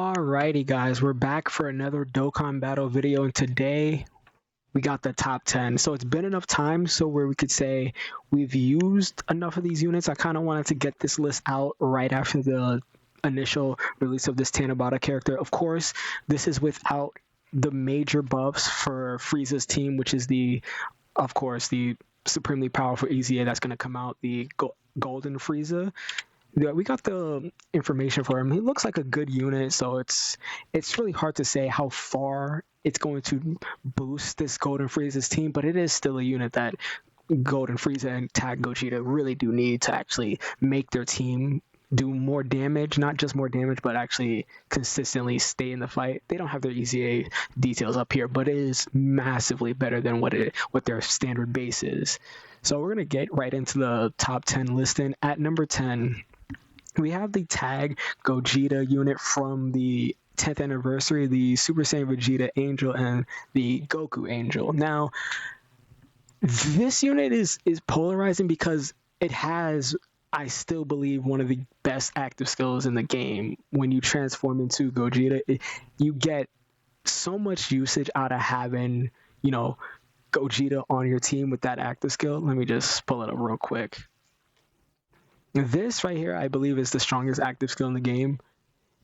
Alrighty guys, we're back for another Dokkan battle video, and today we got the top 10. So it's been enough time so where we could say we've used enough of these units. I kind of wanted to get this list out right after the initial release of this Tanabata character. Of course, this is without the major buffs for Frieza's team, which is of course, the supremely powerful EZA that's going to come out, the Golden Frieza. Yeah, we got the information for him. He looks like a good unit, so it's really hard to say how far it's going to boost this Golden Frieza's team, but it is still a unit that Golden Frieza and Tag Gogeta really do need to actually make their team do more damage, not just more damage, but actually consistently stay in the fight. They don't have their EZA details up here, but it is massively better than what their standard base is. So we're going to get right into the top 10 listing. At number 10, we have the Tag Gogeta unit from the 10th anniversary, the Super Saiyan Vegeta Angel and the Goku Angel. Now, this unit is polarizing because it has, I still believe, one of the best active skills in the game. When you transform into Gogeta, you get so much usage out of having, Gogeta on your team with that active skill. Let me just pull it up real quick. This right here, I believe, is the strongest active skill in the game.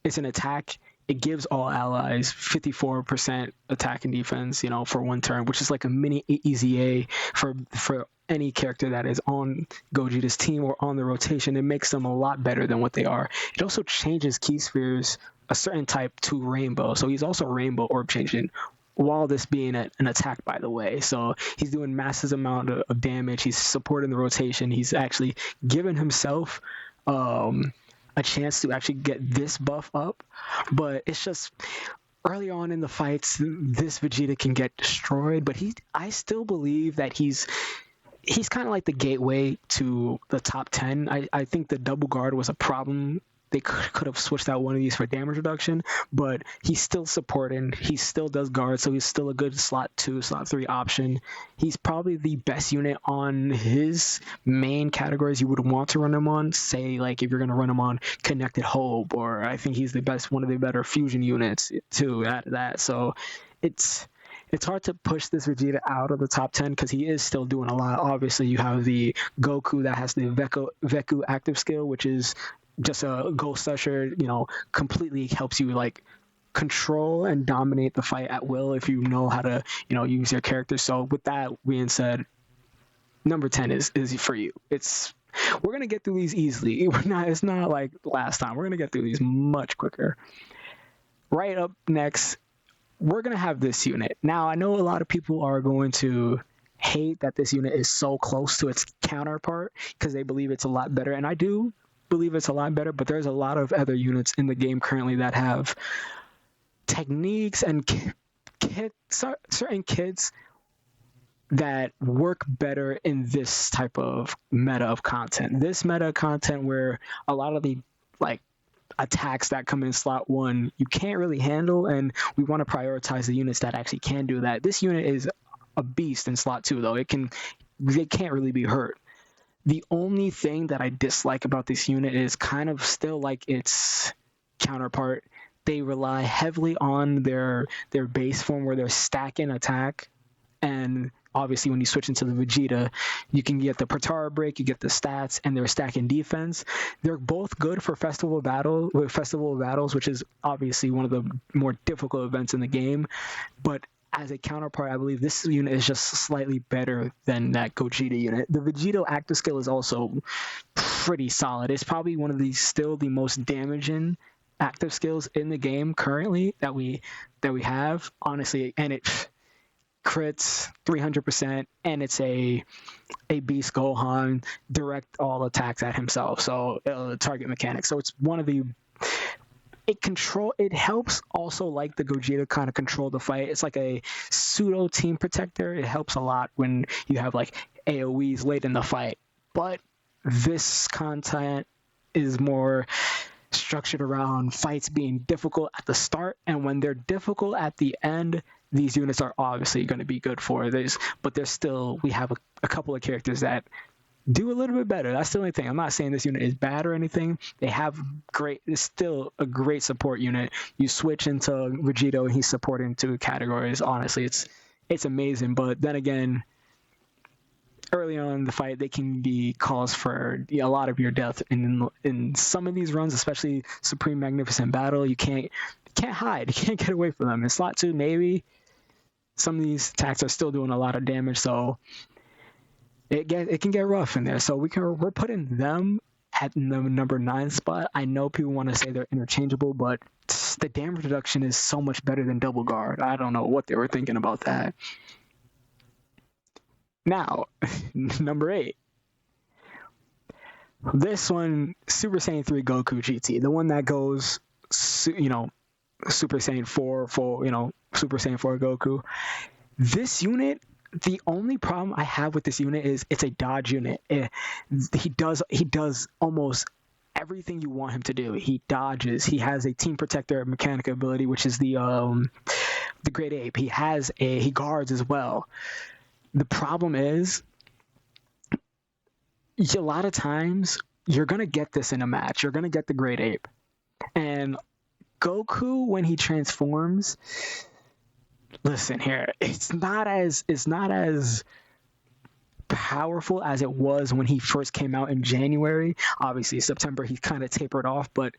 It's an attack. It gives all allies 54% attack and defense, for one turn, which is like a mini EZA for any character that is on Gogeta's team or on the rotation. It makes them a lot better than what they are. It also changes Key Spheres, a certain type, to Rainbow. So he's also Rainbow Orb changing, while this being an attack, by the way. So he's doing massive amount of damage. He's supporting the rotation. He's actually given himself a chance to actually get this buff up. But it's just early on in the fights, this Vegeta can get destroyed. But I still believe that he's kind of like the gateway to the top 10. I think the double guard was a problem. They could have switched out one of these for damage reduction, but he's still supporting. He still does guard, so he's still a good slot 2, slot 3 option. He's probably the best unit on his main categories you would want to run him on. Say, like, if you're going to run him on Connected Hope, or I think he's the best, one of the better fusion units too at that. So it's hard to push this Vegeta out of the top 10 because he is still doing a lot. Obviously, you have the Goku that has the Veku active skill, which is just a Ghost Usher, completely helps you like control and dominate the fight at will if you know how to, use your character. So with that being said, number 10 is for you. We're gonna get through these easily. It's not like last time. We're gonna get through these much quicker. Right up next, we're gonna have this unit. Now I know a lot of people are going to hate that this unit is so close to its counterpart because they believe it's a lot better, and I do believe it's a lot better, but there's a lot of other units in the game currently that have techniques and certain kits that work better in this type of meta of content. This meta of content where a lot of the attacks that come in slot 1 you can't really handle, and we want to prioritize the units that actually can do that. This unit is a beast in slot 2 though. They can't really be hurt. The only thing that I dislike about this unit is kind of still like its counterpart. They rely heavily on their base form where they're stacking attack, and obviously when you switch into the Vegeta, you can get the Protara break, you get the stats, and they're stacking defense. They're both good for Festival of Battles, which is obviously one of the more difficult events in the game, but as a counterpart, I believe this unit is just slightly better than that Gogeta unit. The Vegeta active skill is also pretty solid. It's probably one of still the most damaging active skills in the game currently that we have, honestly, and it crits 300%, and it's a beast Gohan, direct all attacks at himself, so target mechanic. So it's one of the it helps also, like the Gogeta, kind of control the fight. It's like a pseudo team protector. It helps a lot when you have like AoEs late in the fight. But this content is more structured around fights being difficult at the start, and when they're difficult at the end, these units are obviously going to be good for this. But we have a couple of characters that do a little bit better. That's the only thing. I'm not saying this unit is bad or anything. They have great. It's still a great support unit. You switch into Vegito and he's supporting two categories. Honestly, it's amazing. But then again, early on in the fight, they can be cause for a lot of your death. In some of these runs, especially Supreme Magnificent Battle, you can't hide. You can't get away from them. In slot 2, maybe some of these attacks are still doing a lot of damage, so it can get rough in there. So we're putting them at the number 9 spot. I know people want to say they're interchangeable, but the damage reduction is so much better than Double Guard. I don't know what they were thinking about that. Now, number 8. This one, Super Saiyan 3 Goku GT, the one that goes, Super Saiyan 4, Super Saiyan 4 Goku. This unit, the only problem I have with this unit is it's a dodge unit. He does almost everything you want him to do. He dodges. He has a Team Protector Mechanica ability, which is the Great Ape. He guards as well. The problem is, a lot of times you're gonna get this in a match. You're gonna get the Great Ape, and Goku, when he transforms, listen here, it's not as powerful as it was when he first came out in January. Obviously, September he kind of tapered off, but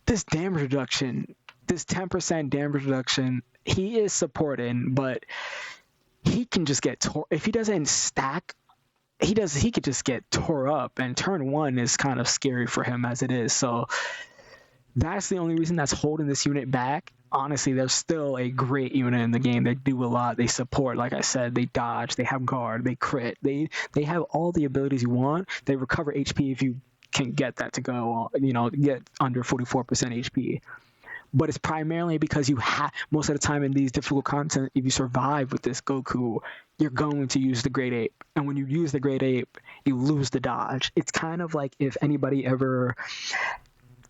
this damage reduction, this 10% damage reduction, he is supporting, but he can just get if he doesn't stack. He could just get tore up, and turn 1 is kind of scary for him as it is. So that's the only reason that's holding this unit back. Honestly, they're still a great unit in the game. They do a lot. They support, like I said, they dodge, they have guard, they crit. They have all the abilities you want. They recover HP if you can get that to go, get under 44% HP. But it's primarily because most of the time in these difficult content, if you survive with this Goku, you're going to use the Great Ape. And when you use the Great Ape, you lose the dodge. It's kind of like if anybody ever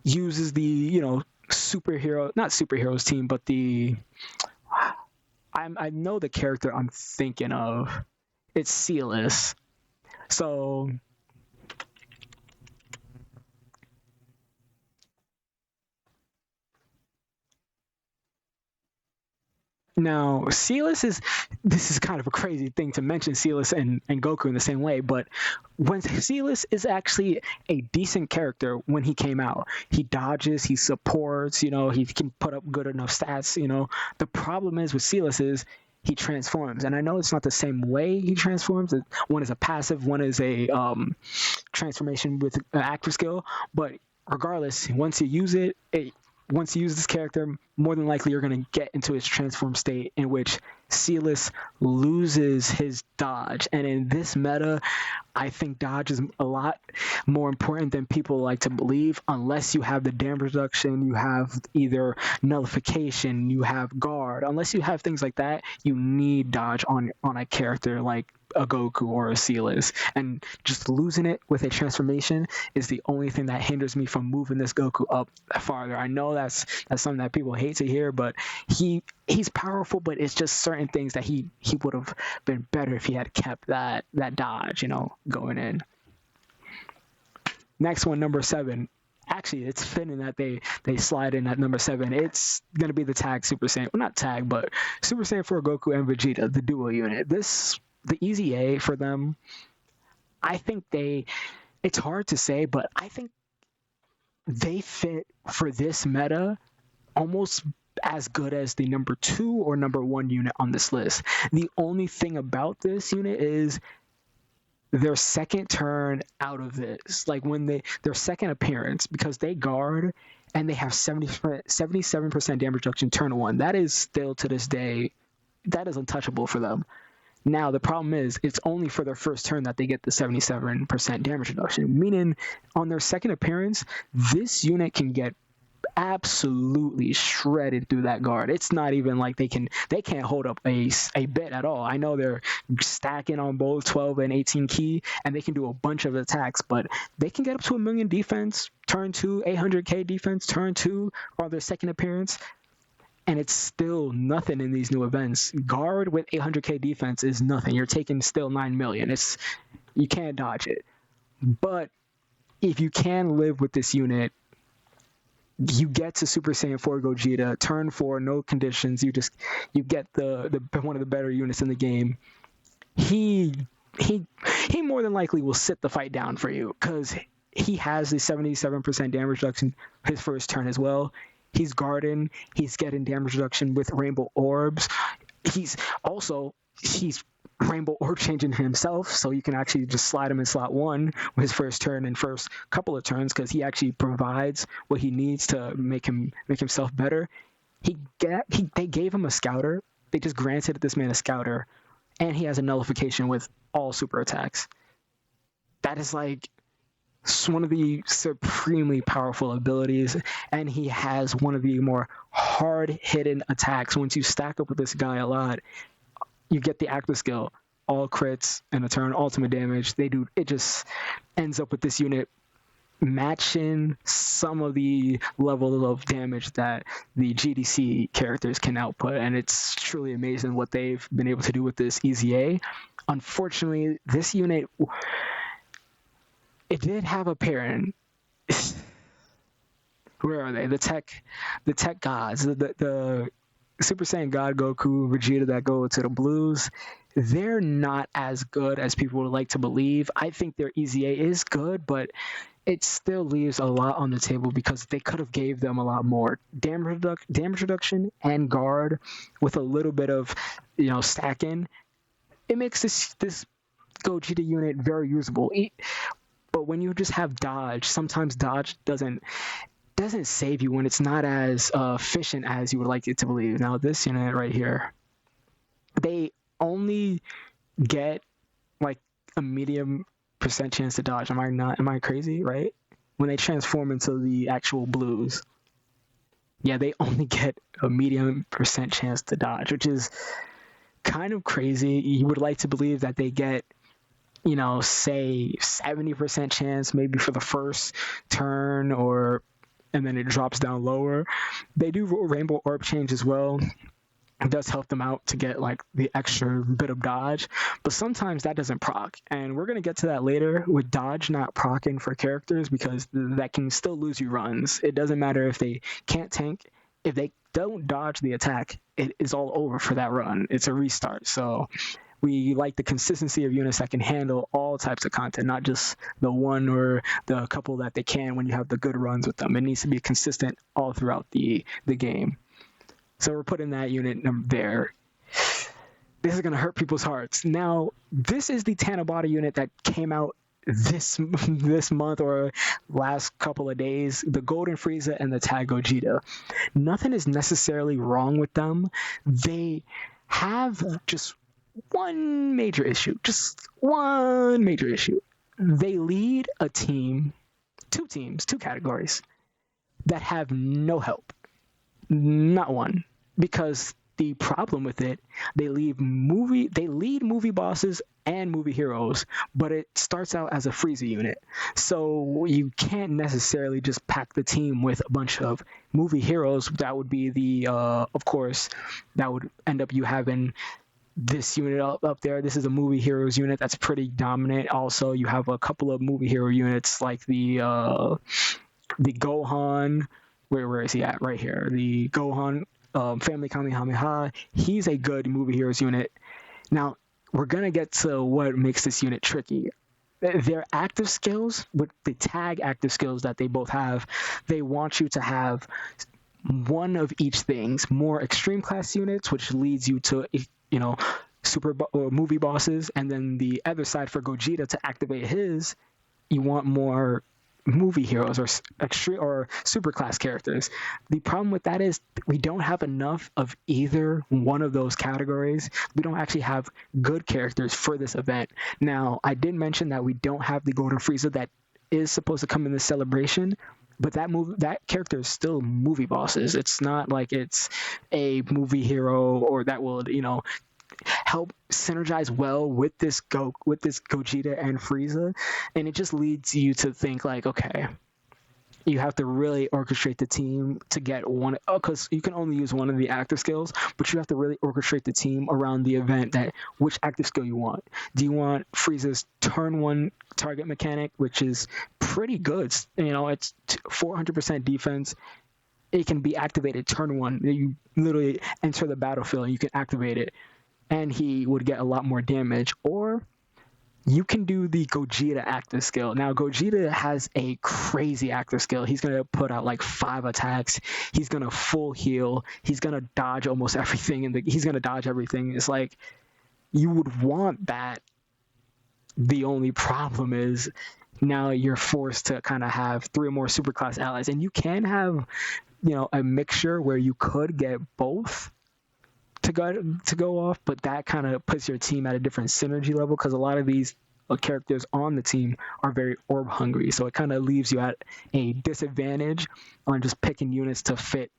uses the, not superheroes team, but I know the character I'm thinking of. It's Silas. So now, this is kind of a crazy thing to mention Silas and Goku in the same way, but when Silas is actually a decent character when he came out. He dodges, he supports, he can put up good enough stats, The problem is with Silas is he transforms, and I know it's not the same way he transforms. One is a passive, one is a transformation with an active skill, but regardless, once you use this character, more than likely you're going to get into his transform state in which Silas loses his dodge. And in this meta, I think dodge is a lot more important than people like to believe. Unless you have the damage reduction, you have either nullification, you have guard. Unless you have things like that, you need dodge on a character like a Goku or a Silas, and just losing it with a transformation is the only thing that hinders me from moving this Goku up farther. I know that's something that people hate to hear, but he's powerful, but it's just certain things that he would have been better if he had kept that dodge, going in. Next one, number 7. Actually, it's fitting that they slide in at number 7. It's going to be the tag Super Saiyan, well, not tag, but Super Saiyan 4 Goku and Vegeta, the duo unit. The easy A for them, I think it's hard to say, but I think they fit for this meta almost as good as the number 2 or number 1 unit on this list. The only thing about this unit is their second turn out of this, like when their second appearance, because they guard and they have 77% damage reduction turn 1. That is still to this day, that is untouchable for them. Now, the problem is it's only for their first turn that they get the 77% damage reduction, meaning on their second appearance, this unit can get absolutely shredded through that guard. It's not even like they can't hold up a bit at all. I know they're stacking on both 12 and 18 key, and they can do a bunch of attacks, but they can get up to 1 million defense, turn 2, 800k defense, turn 2 on their second appearance. And it's still nothing in these new events. Guard with 800k defense is nothing. You're taking still 9 million. You can't dodge it. But if you can live with this unit, you get to Super Saiyan 4 Gogeta, turn 4, no conditions. You get the one of the better units in the game. He he he more than likely will sit the fight down for you because he has the 77% damage reduction his first turn as well. He's guarding. He's getting damage reduction with rainbow orbs. He's rainbow orb changing himself, so you can actually just slide him in slot 1 with his first turn and first couple of turns because he actually provides what he needs to make himself better. They gave him a scouter. They just granted this man a scouter, and he has a nullification with all super attacks. That is like one of the supremely powerful abilities, and he has one of the more hard-hitting attacks. Once you stack up with this guy a lot, you get the active skill, all crits in a turn, ultimate damage. It just ends up with this unit matching some of the level of damage that the GDC characters can output, and it's truly amazing what they've been able to do with this EZA. Unfortunately, this unit, it did have a parent. Where are they? The tech gods, the Super Saiyan God Goku, Vegeta that go to the blues. They're not as good as people would like to believe. I think their EZA is good, but it still leaves a lot on the table because they could have gave them a lot more damage reduction and guard with a little bit of stacking. It makes this Gogeta unit very usable. But when you just have dodge, sometimes dodge doesn't save you when it's not as efficient as you would like it to believe. Now this unit right here, they only get like a medium percent chance to dodge. Am I crazy, right? When they transform into the actual blues. Yeah, they only get a medium percent chance to dodge, which is kind of crazy. You would like to believe that they get, say 70% chance maybe for the first turn, and then it drops down lower. They do rainbow orb change as well. It does help them out to get like the extra bit of dodge, but sometimes that doesn't proc, and we're going to get to that later with dodge not procking for characters because that can still lose you runs. It doesn't matter if they can't tank. If they don't dodge the attack, it is all over for that run. It's a restart. So we like the consistency of units that can handle all types of content, not just the one or the couple that they can when you have the good runs with them. It needs to be consistent all throughout the game. So we're putting that unit there. This is going to hurt people's hearts. Now, this is the Tanabata unit that came out this month or last couple of days, the Golden Frieza and the Tag Gogeta. Nothing is necessarily wrong with them. They have just one major issue. They lead a team, two categories that have no help. Not one. Because the problem with it, they lead movie bosses and movie heroes, but it starts out as a Frieza unit. So you can't necessarily just pack the team with a bunch of movie heroes. That would be of course, that would end up you having this unit up there. This is a movie heroes unit that's pretty dominant. Also, you have a couple of movie hero units like the Gohan. Where is he at? Right here. The Gohan Family Kamehameha. He's a good movie heroes unit. Now, we're going to get to what makes this unit tricky. Their active skills, with the tag active skills that they both have, they want you to have one of each things. More extreme class units, which leads you to, super movie bosses. And then the other side for Gogeta to activate his, you want more movie heroes or extreme or super class characters. The problem with that is we don't have enough of either one of those categories. We don't actually have good characters for this event. Now, I did mention that we don't have the Golden Frieza that is supposed to come in this celebration, but that character is still movie bosses. It's not like it's a movie hero or that will, help synergize well with this Gogeta and Frieza, and it just leads you to think like, okay, You have to really orchestrate the team to get one, because you can only use one of the active skills, but you have to really orchestrate the team around the event, that which active skill you want. Do you want Frieza's turn one target mechanic, which is pretty good? It's 400% defense. It can be activated turn one. You literally enter the battlefield and you can activate it, and he would get a lot more damage. Or you can do the Gogeta active skill. Now, Gogeta has a crazy active skill. He's going to put out like 5 attacks. He's going to full heal. He's going to dodge almost everything. He's going to dodge everything. It's like, you would want that. The only problem is now you're forced to kind of have 3 more superclass allies. And you can have, a mixture where you could get both to go off, but that kind of puts your team at a different synergy level, because a lot of these characters on the team are very orb hungry, so it kind of leaves you at a disadvantage on just picking units to fit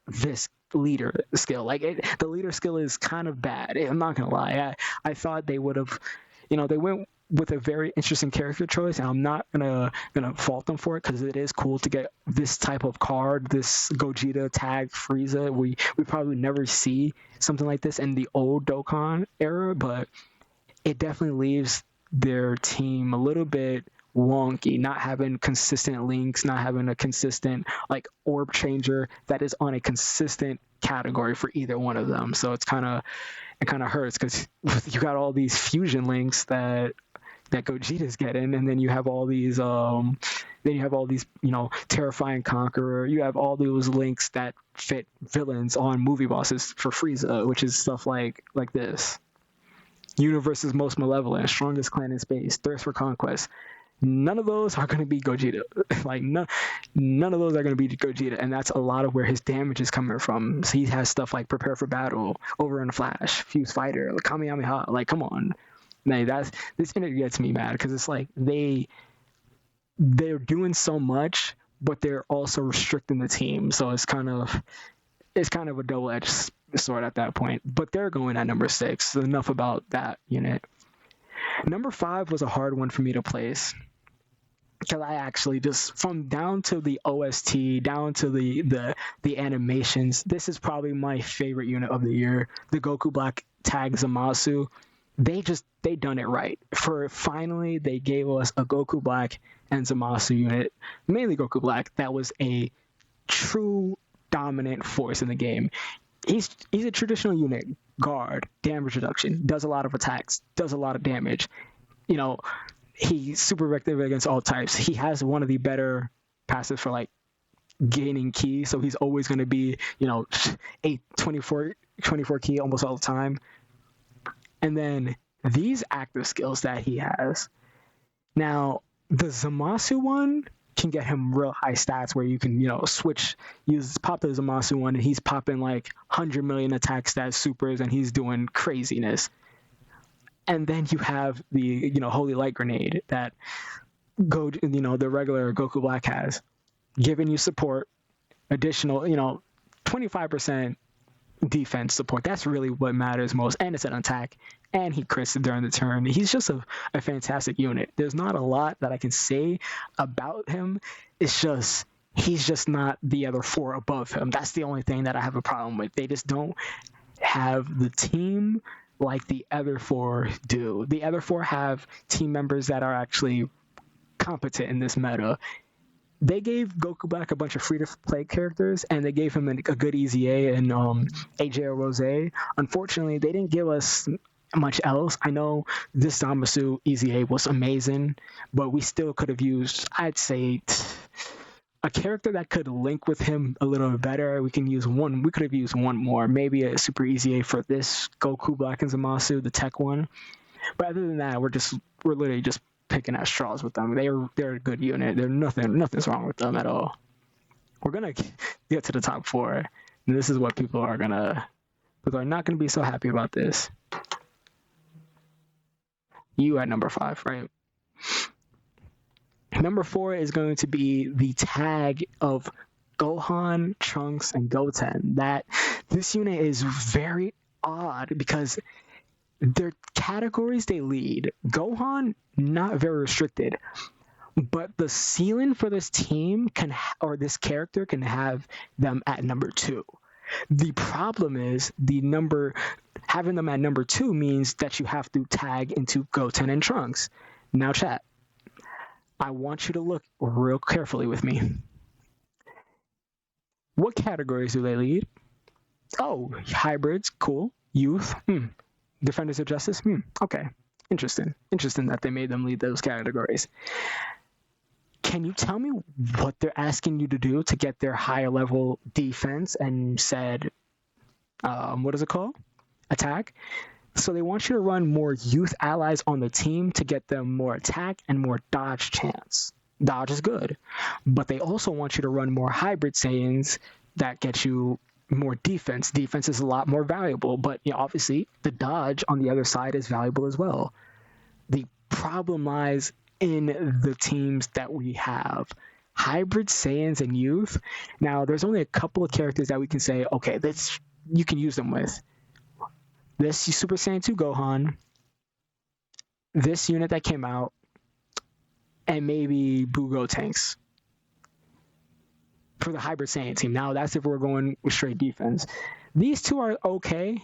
this leader skill. The leader skill is kind of bad. I'm not gonna lie. I thought they would have, they went with a very interesting character choice, and I'm not gonna fault them for it, because it is cool to get this type of card, this Gogeta tag Frieza. We probably never see something like this in the old Dokkan era, but it definitely leaves their team a little bit wonky, not having consistent links, not having a consistent orb changer that is on a consistent category for either one of them. So it kind of hurts, because you got all these fusion links that Gogeta's getting, and then you have all these terrifying conqueror. You have all those links that fit villains on movie bosses for Frieza, which is stuff like this. Universe's most malevolent, strongest clan in space, thirst for conquest. None of those are going to be Gogeta. None of those are going to be Gogeta, and that's a lot of where his damage is coming from. So he has stuff like prepare for battle, over in a flash, fuse fighter, Kamehameha. Come on. This interview gets me mad, because it's like they're doing so much, but they're also restricting the team. So it's kind of a double-edged sword at that point. But they're going at number 6. So enough about that unit. Number 5 was a hard one for me to place, because I actually just, from down to the OST, down to the animations, this is probably my favorite unit of the year. The Goku Black tag Zamasu. They done it right. Finally, they gave us a Goku Black and Zamasu unit, mainly Goku Black, that was a true dominant force in the game. He's a traditional unit, guard, damage reduction, does a lot of attacks, does a lot of damage. He's super effective against all types. He has one of the better passives for gaining ki, so he's always going to be 24 ki almost all the time. And then these active skills that he has. Now, the Zamasu one can get him real high stats, where you can, pop the Zamasu one, and he's popping 100 million attack stats supers, and he's doing craziness. And then you have the, Holy Light Grenade that the regular Goku Black has, giving you support, additional, 25% defense support. That's really what matters most, and it's an attack, and he crits during the turn. He's just a fantastic unit. There's not a lot that I can say about him. It's just he's just not the other 4 above him. That's the only thing that I have a problem with. They just don't have the team like the other 4 do. The other 4 have team members that are actually competent in this meta. They gave Goku Black a bunch of free-to-play characters, and they gave him a good EZA and AJ Rose. Unfortunately, they didn't give us much else. I know this Zamasu EZA was amazing, but we still could have used, I'd say, a character that could link with him a little bit better. We could have used one more, maybe a super EZA for this Goku Black and Zamasu, the tech one. But other than that, we're literally just picking at straws with them. They're a good unit. Nothing's wrong with them at all. We're gonna get to the top 4, and this is what people are not gonna be so happy about this. You at number 5, right? Number 4 is going to be the tag of Gohan, Trunks, and Goten. This unit is very odd, because their categories they lead. Gohan, not very restricted, but the ceiling for this team or this character can have them at number 2. The problem is having them at number 2 means that you have to tag into Goten and Trunks. Now, chat, I want you to look real carefully with me. What categories do they lead? Oh, hybrids, cool. Youth, Defenders of Justice, okay. Interesting that they made them lead those categories. Can you tell me what they're asking you to do to get their higher level defense and said, what is it called? Attack? So they want you to run more youth allies on the team to get them more attack and more dodge chance. Dodge is good. But they also want you to run more hybrid Saiyans that get you more defense. Defense is a lot more valuable, but obviously the dodge on the other side is valuable as well. The problem lies in the teams that we have. Hybrid Saiyans and youth. Now, there's only a couple of characters that we can say, okay, this you can use them with. This Super Saiyan 2 Gohan, this unit that came out, and maybe Bugo tanks for the Hybrid Saiyan team. Now, that's if we're going with straight defense. These two are okay.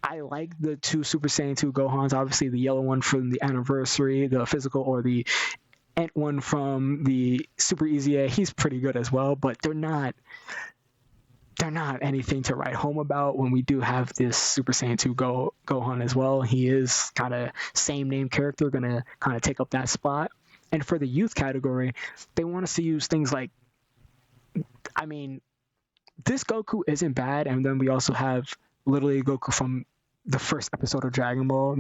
I like the 2 Super Saiyan 2 Gohans. Obviously, the yellow one from the anniversary, the physical, or the Ent one from the Super Easy A. He's pretty good as well, but they're not anything to write home about when we do have this Super Saiyan 2 Gohan as well. He is kind of same name character, going to kind of take up that spot. And for the youth category, they want us to use things like, this Goku isn't bad, and then we also have literally Goku from the first episode of Dragon Ball.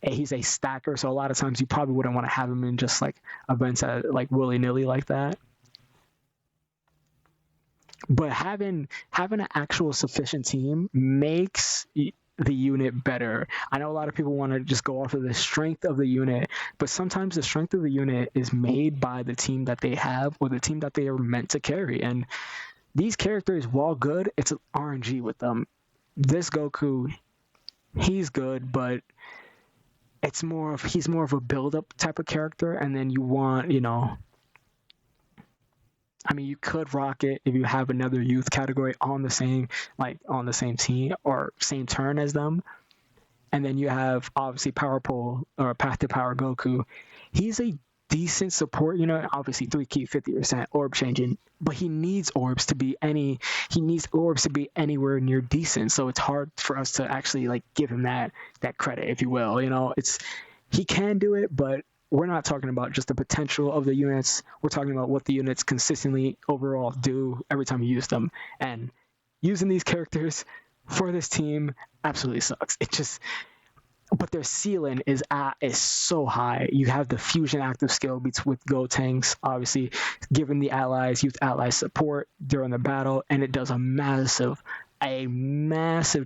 He's a stacker, so a lot of times you probably wouldn't want to have him in just like events at, like willy-nilly like that. But having an actual sufficient team makes the unit better. I know a lot of people want to just go off of the strength of the unit, but sometimes the strength of the unit is made by the team that they have or the team that they are meant to carry. And these characters, while good, it's RNG with them. This Goku, he's good, but he's more of a build-up type of character, and then you want, you could rock it if you have another youth category on the same team or same turn as them. And then you have obviously Power Pole or Path to Power Goku. He's a decent support, obviously 3 key 50% orb changing, but he needs orbs to be anywhere near decent. So it's hard for us to actually give him that credit, if you will. He can do it, but we're not talking about just the potential of the units. We're talking about what the units consistently overall do every time you use them. And using these characters for this team absolutely sucks. But their ceiling is so high. You have the fusion active skill with Gotenks, obviously giving the youth allies support during the battle, and it does a massive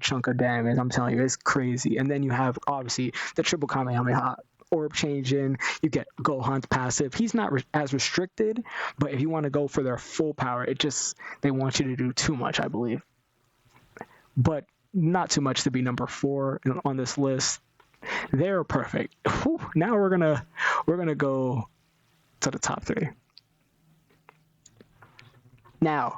chunk of damage. I'm telling you, it's crazy. And then you have obviously the triple Kamehameha orb changing. You get Gohan's passive. He's not as restricted, but if you want to go for their full power, they want you to do too much, I believe. But not too much to be number 4 on this list. They're perfect. Whew, now we're gonna go to the top 3. Now,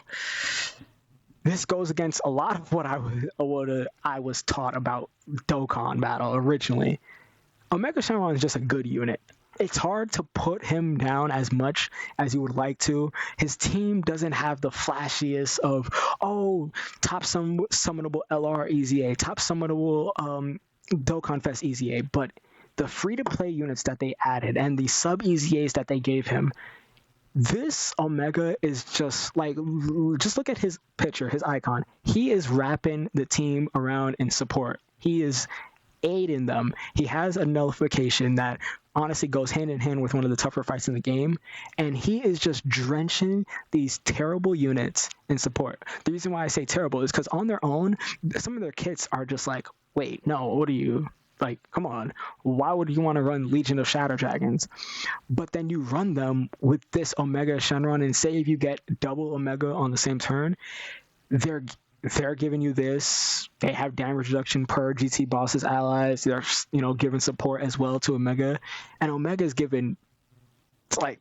this goes against a lot of what I was taught about Dokkan Battle originally. Omega Shenron is just a good unit. It's hard to put him down as much as you would like to. His team doesn't have the flashiest of, top summonable LR EZA, top summonable Dokkan Fest EZA, but the free-to-play units that they added and the sub-EZAs that they gave him, this Omega is just look at his picture, his icon. He is wrapping the team around in support. He is aiding them. He has a nullification that honestly goes hand in hand with one of the tougher fights in the game, and he is just drenching these terrible units in support. The reason why I say terrible is because on their own, some of their kits are just like, wait, no, what are you? Come on, why would you want to run Legion of Shadow Dragons? But then you run them with this Omega Shenron, and say if you get double Omega on the same turn, they're they're giving you this. They have damage reduction per GT bosses allies. They're giving support as well to Omega, and Omega is giving like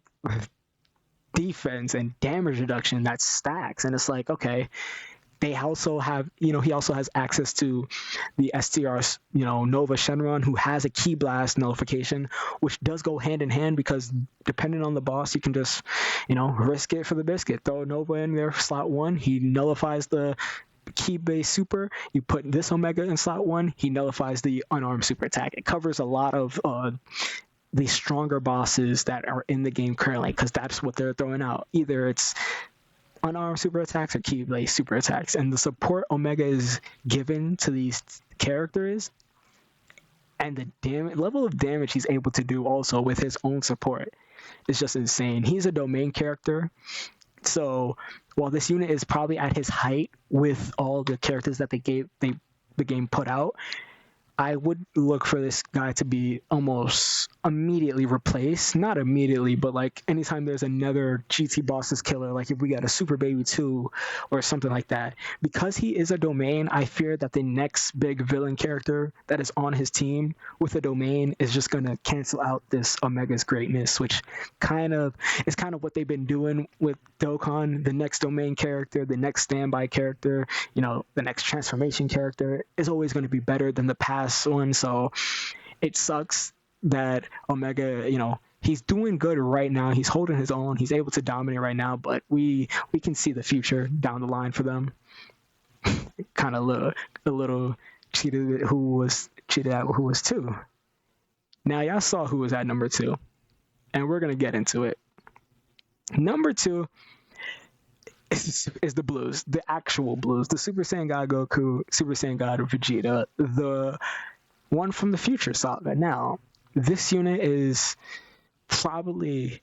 defense and damage reduction that stacks, and it's like, okay, they also have, he also has access to the STR, Nova Shenron, who has a Ki Blast nullification, which does go hand in hand because depending on the boss, you can just, risk it for the biscuit. Throw Nova in there for slot 1, he nullifies the Ki base super. You put this Omega in slot 1, he nullifies the unarmed super attack. It covers a lot of the stronger bosses that are in the game currently, because that's what they're throwing out. Either it's unarmed super attacks or Keyblade super attacks, and the support Omega is given to these characters and the level of damage he's able to do also with his own support is just insane. He's a domain character, so while this unit is probably at his height with all the characters that the game put out, I would look for this guy to be almost immediately replaced. Not immediately, but like anytime there's another GT bosses killer, like if we got a Super Baby 2 or something like that. Because he is a domain, I fear that the next big villain character that is on his team with a domain is just going to cancel out this Omega's greatness, which is kind of what they've been doing with Dokkan. The next domain character, the next standby character, the next transformation character is always going to be better than the past one. So it sucks that Omega, he's doing good right now. He's holding his own. He's able to dominate right now, but we can see the future down the line for them. Kind of a little cheated who was 2. Now y'all saw who was at number 2, and we're gonna get into it. Number 2 is the Blues, the actual Blues, the Super Saiyan God Goku, Super Saiyan God Vegeta, the one from the Future Saga. Now, this unit is probably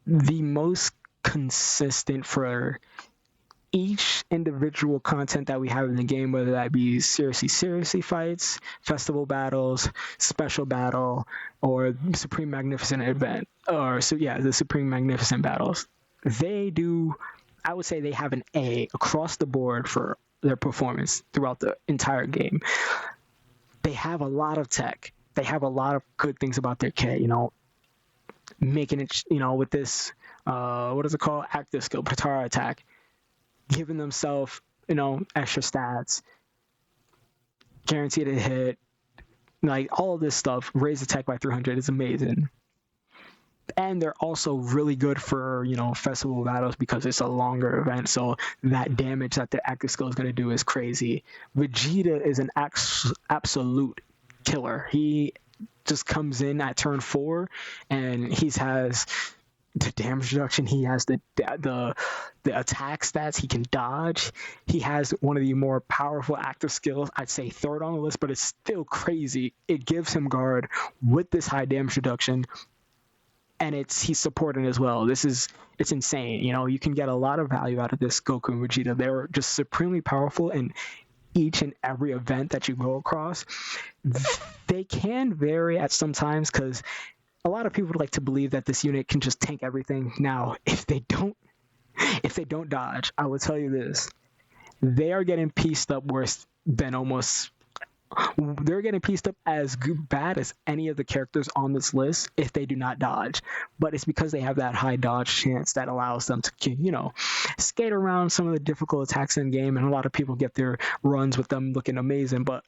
the most consistent for each individual content that we have in the game, whether that be seriously fights, festival battles, special battle, or Supreme Magnificent event, the Supreme Magnificent battles. I would say they have an A across the board for their performance throughout the entire game. They have a lot of tech. They have a lot of good things about their K, making it, with this, what is it called? Active skill, Patara attack, giving themselves, extra stats, guaranteed a hit, like all of this stuff, raise attack by 300 is amazing. And they're also really good for, festival battles because it's a longer event. So that damage that the active skill is going to do is crazy. Vegeta is an absolute killer. He just comes in at turn 4 and he has the damage reduction. He has the attack stats. He can dodge. He has one of the more powerful active skills. I'd say 3rd on the list, but it's still crazy. It gives him guard with this high damage reduction. And he's supporting as well. It's insane. You can get a lot of value out of this Goku and Vegeta. They're just supremely powerful in each and every event that you go across. They can vary at some times because a lot of people would like to believe that this unit can just tank everything. Now, if they don't dodge, I will tell you this: they are getting pieced up worse than almost. They're getting pieced up as bad as any of the characters on this list if they do not dodge. But it's because they have that high dodge chance that allows them to, skate around some of the difficult attacks in game. And a lot of people get their runs with them looking amazing. But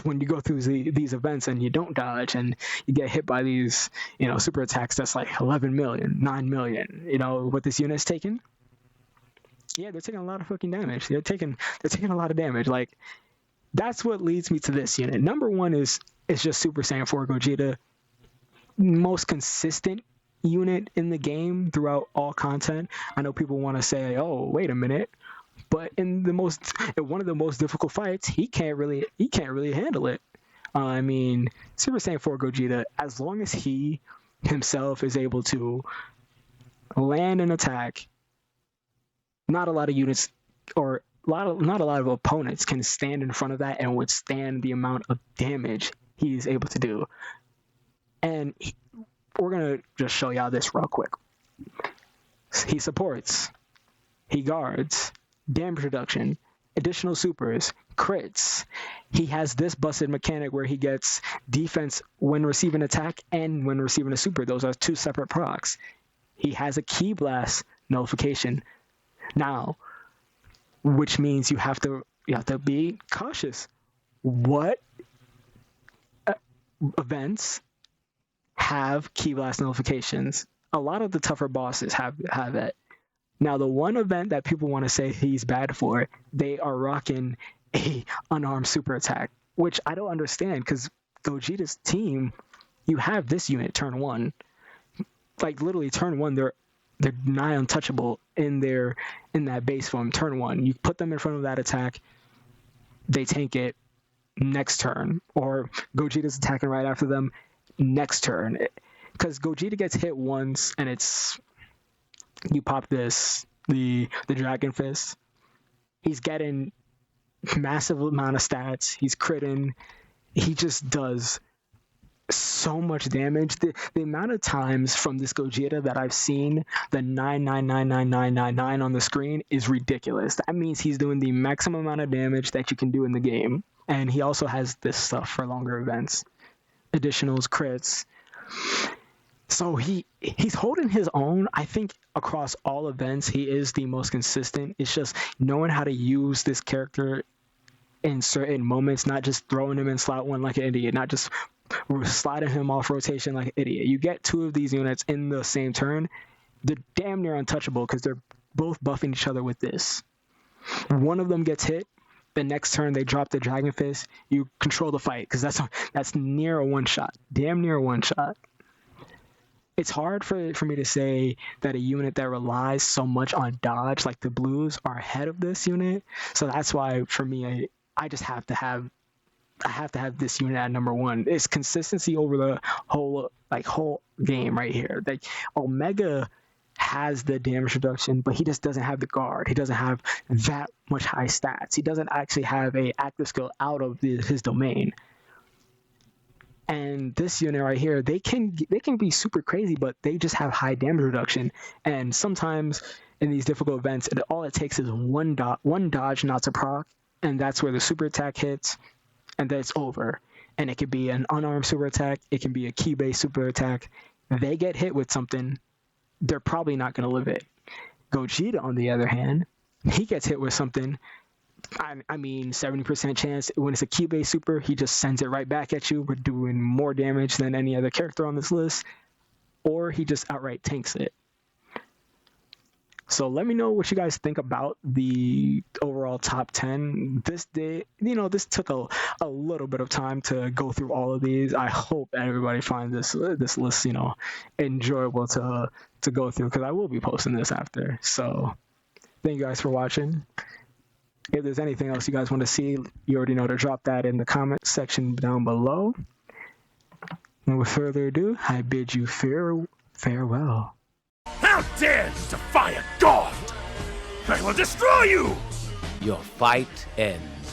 when you go through these events and you don't dodge and you get hit by these, super attacks, that's like 11 million, 9 million, what this unit's taking. Yeah, they're taking a lot of fucking damage. They're taking a lot of damage. Like, that's what leads me to this unit. Number 1 is just Super Saiyan 4 Gogeta. Most consistent unit in the game throughout all content. I know people want to say, "Oh, wait a minute," but in one of the most difficult fights, he can't really handle it. Super Saiyan 4 Gogeta, as long as he himself is able to land an attack, not a lot of units or not a lot of opponents can stand in front of that and withstand the amount of damage he's able to do. And we're going to just show y'all this real quick. He supports, he guards, damage reduction, Additional supers, crits. He has this busted mechanic where he gets defense when receiving attack and when receiving a super. Those are two separate procs. He has a Ki Blast nullification. Now, which means you have to be cautious. What events have Ki Blast nullifications? A lot of the tougher bosses have it. Now, the one event that people want to say he's bad for, they are rocking a unarmed super attack, which I don't understand because Gogeta's team, you have this unit turn 1. Like literally turn 1, they're nigh untouchable in that base form turn 1. You put them in front of that attack, they tank it next turn, or Gogeta's attacking right after them next turn. Because Gogeta gets hit once and it's you pop the Dragon Fist. He's getting massive amount of stats. He's critting. He just does so much damage. The amount of times from this Gogeta that I've seen the 9999999 on the screen is ridiculous. That means he's doing the maximum amount of damage that you can do in the game. And he also has this stuff for longer events. Additionals, crits. So he's holding his own. I think across all events, he is the most consistent. It's just knowing how to use this character in certain moments, not just throwing him in slot 1 like an idiot, not just sliding him off rotation like an idiot. You get 2 of these units in the same turn, they're damn near untouchable because they're both buffing each other with this. One of them gets hit, the next turn they drop the Dragon Fist, you control the fight because that's near a one-shot, damn near a one-shot. It's hard for me to say that a unit that relies so much on dodge, like the blues, are ahead of this unit. So that's why, for me, I just have to have this unit at number 1. It's consistency over the whole game right here. Like Omega has the damage reduction, but he just doesn't have the guard. He doesn't have that much high stats. He doesn't actually have a active skill out of his domain. And this unit right here, they can be super crazy, but they just have high damage reduction. And sometimes in these difficult events, all it takes is one dodge not to proc, and that's where the super attack hits, and then it's over. And it could be an unarmed super attack, it can be a key-based super attack. They get hit with something, they're probably not going to live it. Gogeta, on the other hand, he gets hit with something. I mean, 70% chance when it's a key-based super, he just sends it right back at you. We're doing more damage than any other character on this list, or he just outright tanks it. So let me know what you guys think about the overall top 10. This took a little bit of time to go through all of these. I hope everybody finds this list, enjoyable to go through, because I will be posting this after. So thank you guys for watching. If there's anything else you guys want to see, you already know to drop that in the comment section down below. And with further ado, I bid you farewell. How dare you defy a god! I will destroy you! Your fight ends.